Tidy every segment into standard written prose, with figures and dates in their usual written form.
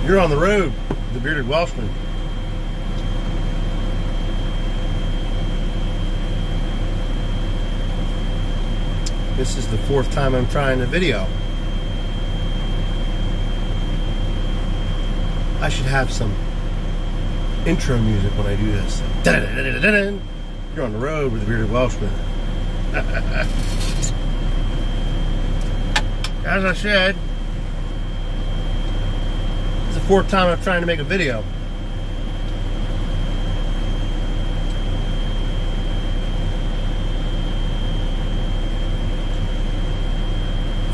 You're on the road, the Bearded Welshman. This is the 4th time I'm trying the video. I should have some intro music when I do this. You're on the road with the Bearded Welshman. As I said, it's the 4th time I'm trying to make a video.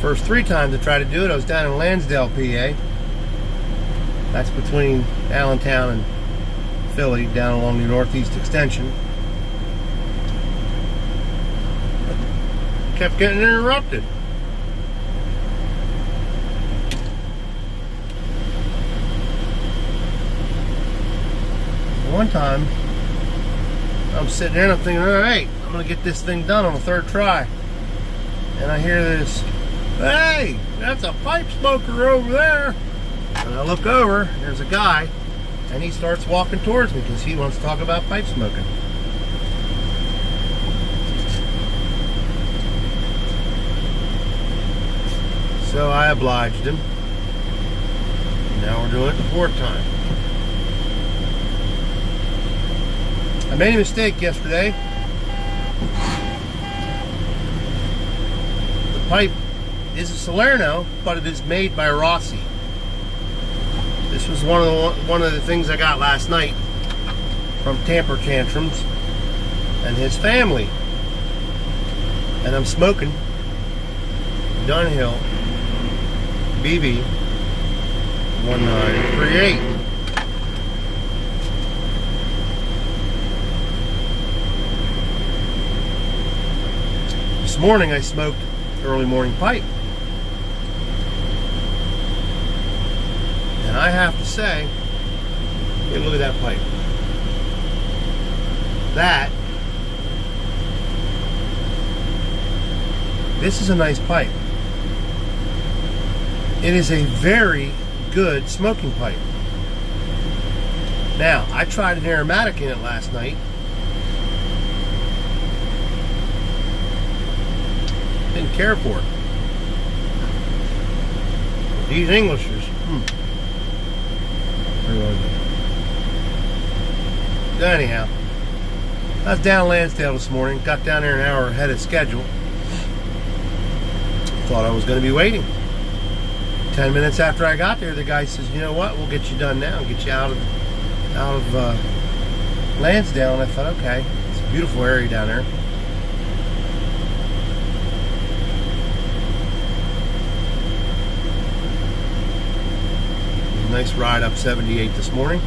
First 3 times I tried to do it, I was down in Lansdale, PA. That's between Allentown and Philly, down along the Northeast Extension. Kept getting interrupted. One time, I'm sitting there and I'm thinking, alright, I'm going to get this thing done on the 3rd try. And I hear this, hey, that's a pipe smoker over there. And I look over, and there's a guy, and he starts walking towards me because he wants to talk about pipe smoking. So I obliged him. Now we're doing it the 4th time. I made a mistake yesterday. The pipe is a Salerno, but it is made by Rossi. This was one of the things I got last night from Tamper Tantrums and his family. And I'm smoking Dunhill BB 1938. This morning I smoked early morning pipe. And I have to say, hey, look at that pipe. This is a nice pipe. It is a very good smoking pipe. Now, I tried an aromatic in it last night. Didn't care for it. These Englishers, Anyhow, I was down Lansdale this morning. Got down there an hour ahead of schedule. Thought I was going to be waiting. 10 minutes after I got there, the guy says, "You know what? We'll get you done now and get you out of Lansdale." And I thought, okay, it's a beautiful area down there. Nice ride up 78 this morning.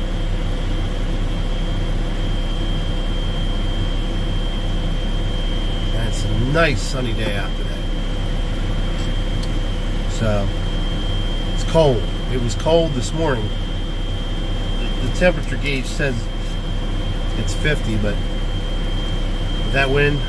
And it's a nice sunny day out today. So, it's cold. It was cold this morning. The temperature gauge says it's 50, but with that wind,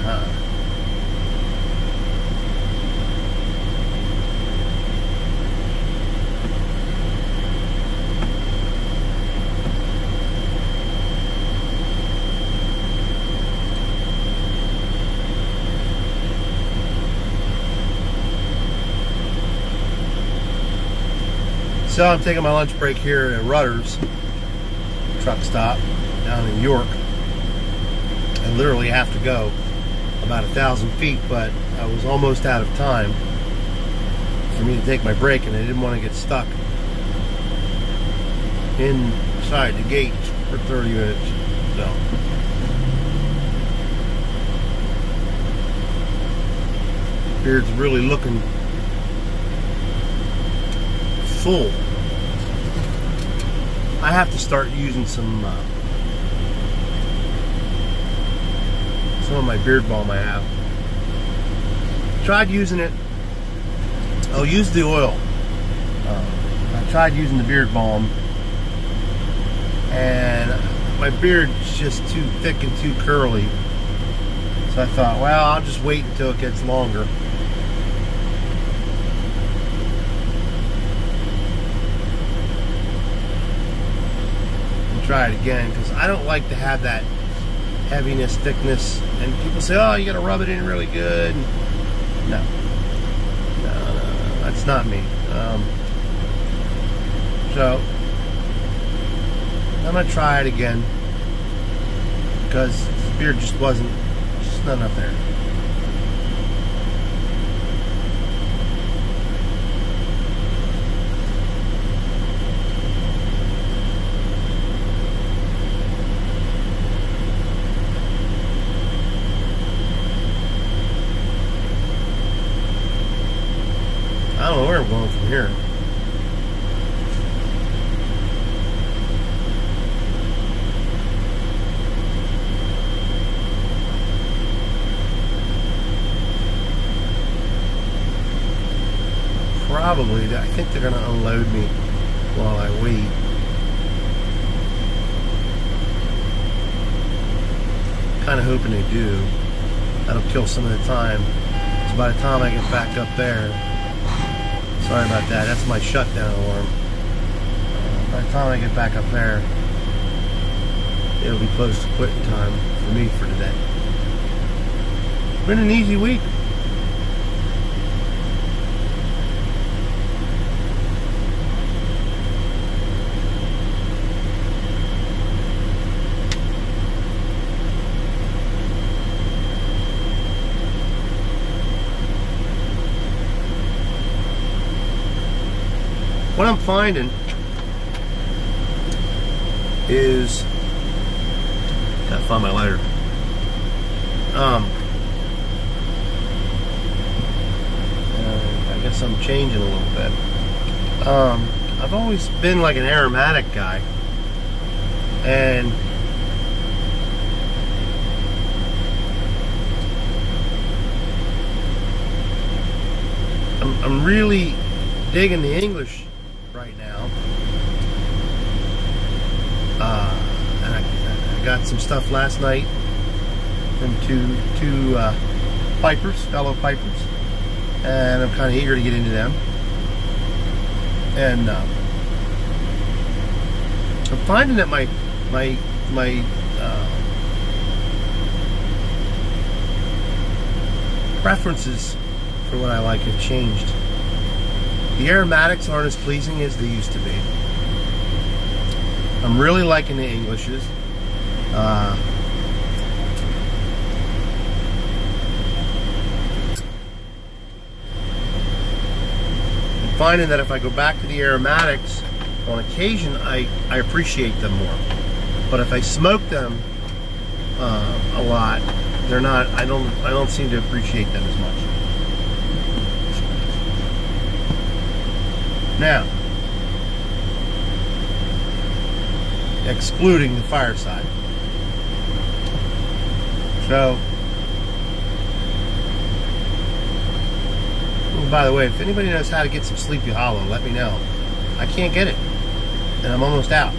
So I'm taking my lunch break here at Rutter's truck stop down in York. I literally have to go about 1,000 feet, but I was almost out of time for me to take my break, and I didn't want to get stuck inside the gate for 30 minutes. So beard's really looking full. I have to start using some of my beard balm I have. Tried using it. I'll use the oil. I tried using the beard balm, and my beard's just too thick and too curly. So I thought, well, I'll just wait until it gets longer. try it again because I don't like to have that heaviness, thickness, and people say, oh, you got to rub it in really good. No, that's not me. So I'm gonna try it again because this beer just wasn't, just not enough there. I don't know where I'm going from here. Probably, I think they're going to unload me while I wait. Kind of hoping they do. That'll kill some of the time. So by the time I get back up there, sorry about that, that's my shutdown alarm. By the time I get back up there, it'll be close to quitting time for me for today. It's been an easy week. What I'm finding is, gotta find my lighter. I guess I'm changing a little bit. I've always been like an aromatic guy, and I'm really digging the English right now. And I got some stuff last night from two pipers, fellow pipers, and I'm kind of eager to get into them. And I'm finding that my preferences for what I like have changed. The aromatics aren't as pleasing as they used to be. I'm really liking the Englishes. I'm finding that if I go back to the aromatics, on occasion I appreciate them more. But if I smoke them a lot, they're not. I don't seem to appreciate them as much. Now, excluding the Fireside. So, oh, by the way, if anybody knows how to get some Sleepy Hollow, let me know. I can't get it, and I'm almost out.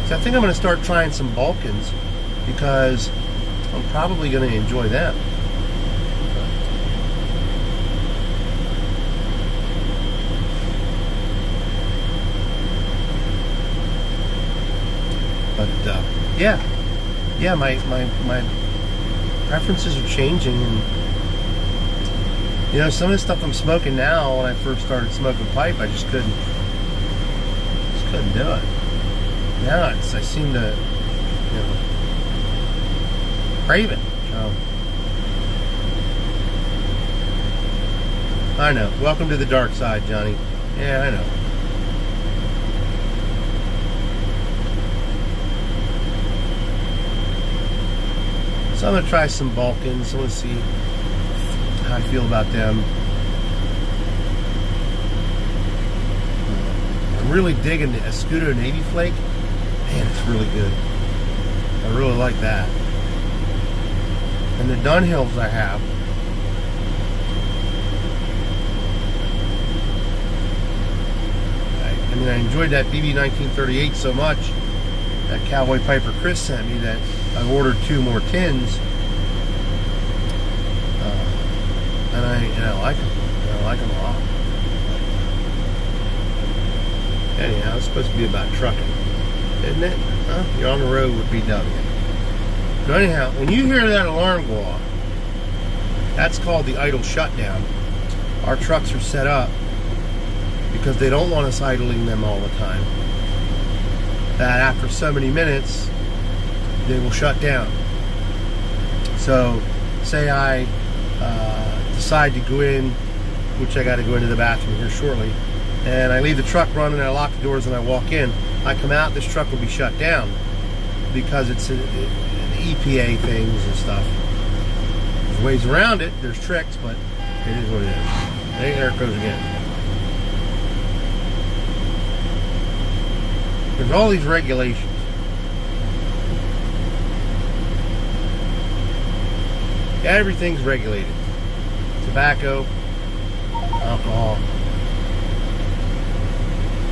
So I think I'm going to start trying some Balkans because I'm probably going to enjoy them. But yeah, my preferences are changing, and you know, some of the stuff I'm smoking now, when I first started smoking pipe, I just couldn't do it. Now I seem to, you know, crave it. So I know. Welcome to the dark side, Johnny. Yeah, I know. So I'm going to try some Balkans. I want to see how I feel about them. I'm really digging the Escudo Navy Flake. Man, it's really good. I really like that. And the Dunhills I have. I mean, I enjoyed that BB 1938 so much. That Cowboy Piper Chris sent me that I ordered 2 more tins, and I like them. I like them a lot. it's supposed to be about trucking, isn't it? Huh? You're on the road with BW. So anyhow, when you hear that alarm go off, that's called the idle shutdown. Our trucks are set up because they don't want us idling them all the time, that after so many minutes they will shut down. So say I decide to go in, which I got to go into the bathroom here shortly, and I leave the truck running, I lock the doors and I walk in, I come out, this truck will be shut down because it's an EPA things and stuff. There's ways around it, there's tricks, but it is what it is. Hey, there it goes again. There's all these regulations. Everything's regulated. Tobacco, alcohol,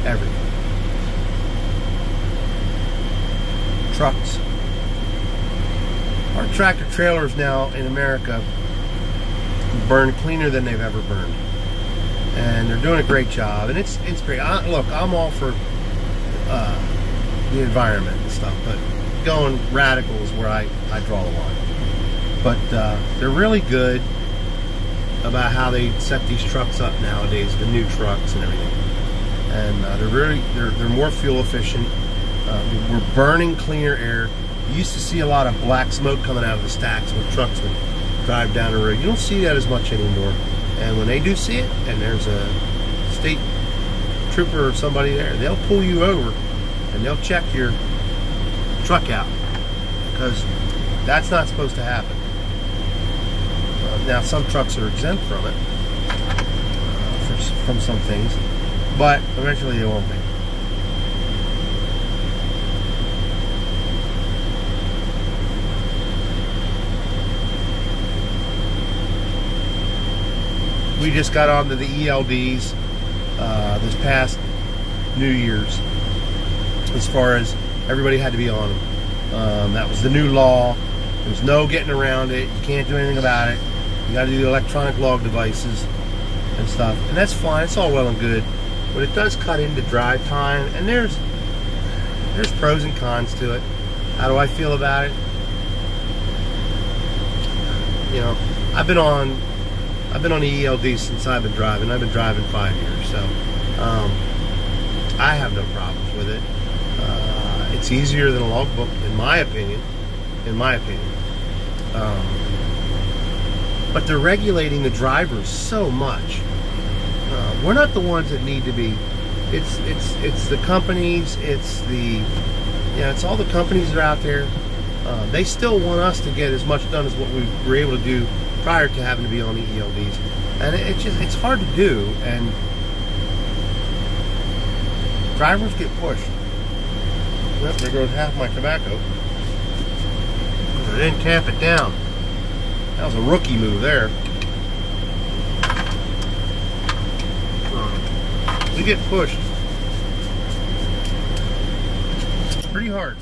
everything. Trucks. Our tractor trailers now in America burn cleaner than they've ever burned. And they're doing a great job. And it's great. Look, I'm all for the environment and stuff, but going radical is where I draw the line. But they're really good about how they set these trucks up nowadays, the new trucks and everything. And they're more fuel efficient. We're burning cleaner air. You used to see a lot of black smoke coming out of the stacks when trucks would drive down the road. You don't see that as much anymore. And when they do see it, and there's a state trooper or somebody there, they'll pull you over and they'll check your truck out, because that's not supposed to happen. Now some trucks are exempt from it, from some things, but eventually they won't be. We just got onto the ELDs this past New Year's, as far as everybody had to be on them. That was the new law. There's no getting around it. You can't do anything about it. You got to do the electronic log devices and stuff, and that's fine. It's all well and good, but it does cut into drive time, and there's pros and cons to it. How do I feel about it? You know, I've been on the ELD since I've been driving. I've been driving 5 years, so I have no problems with it. It's easier than a logbook, in my opinion. But they're regulating the drivers so much. We're not the ones that need to be. It's the companies. It's all the companies that are out there. They still want us to get as much done as what we were able to do prior to having to be on the ELDs, and it's hard to do, and drivers get pushed. Well, there goes half my tobacco. I didn't tamp it down. That was a rookie move there. We get pushed pretty hard.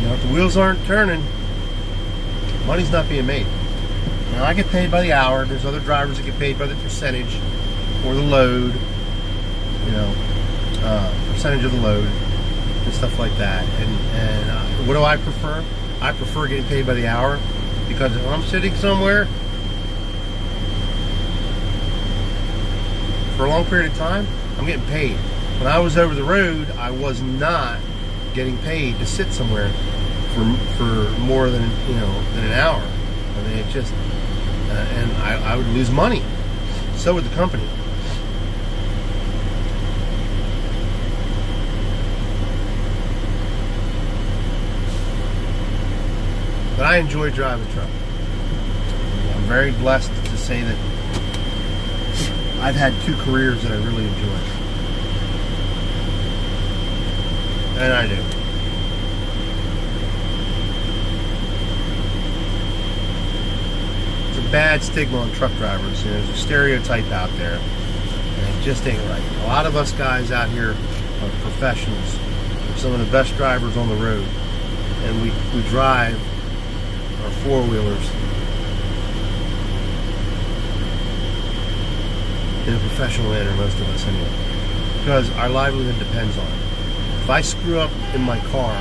Now, if the wheels aren't turning, money's not being made. Now, I get paid by the hour. There's other drivers that get paid by the percentage or the load, percentage of the load and stuff like that. And what do I prefer? I prefer getting paid by the hour, because if I'm sitting somewhere for a long period of time, I'm getting paid. When I was over the road, I was not getting paid to sit somewhere for more than an hour. I mean, it just and I would lose money. So would the company. But I enjoy driving a truck. I'm very blessed to say that I've had 2 careers that I really enjoy. And I do. It's a bad stigma on truck drivers. There's a stereotype out there, and it just ain't right. A lot of us guys out here are professionals. We're some of the best drivers on the road. and we drive our four-wheelers in a professional manner, most of us anyway, because our livelihood depends on it. If I screw up in my car,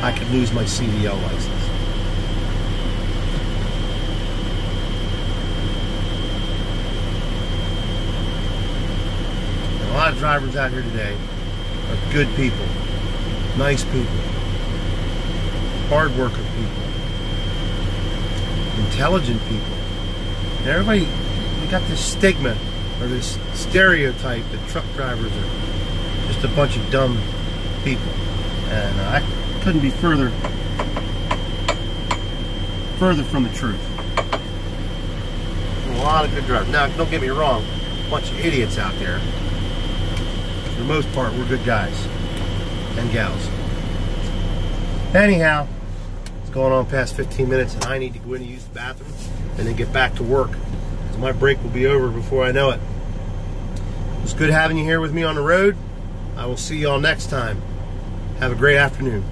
I could lose my CDL license. And a lot of drivers out here today are good people, nice people, hard worker people, intelligent people. And everybody, we got this stigma or this stereotype that truck drivers are just a bunch of dumb people. And I couldn't be further from the truth. A lot of good drivers. Now, don't get me wrong, a bunch of idiots out there. For the most part, we're good guys and gals. Anyhow, it's going on past 15 minutes and I need to go in and use the bathroom and then get back to work, because my break will be over before I know it. It's good having you here with me on the road. I will see y'all next time. Have a great afternoon.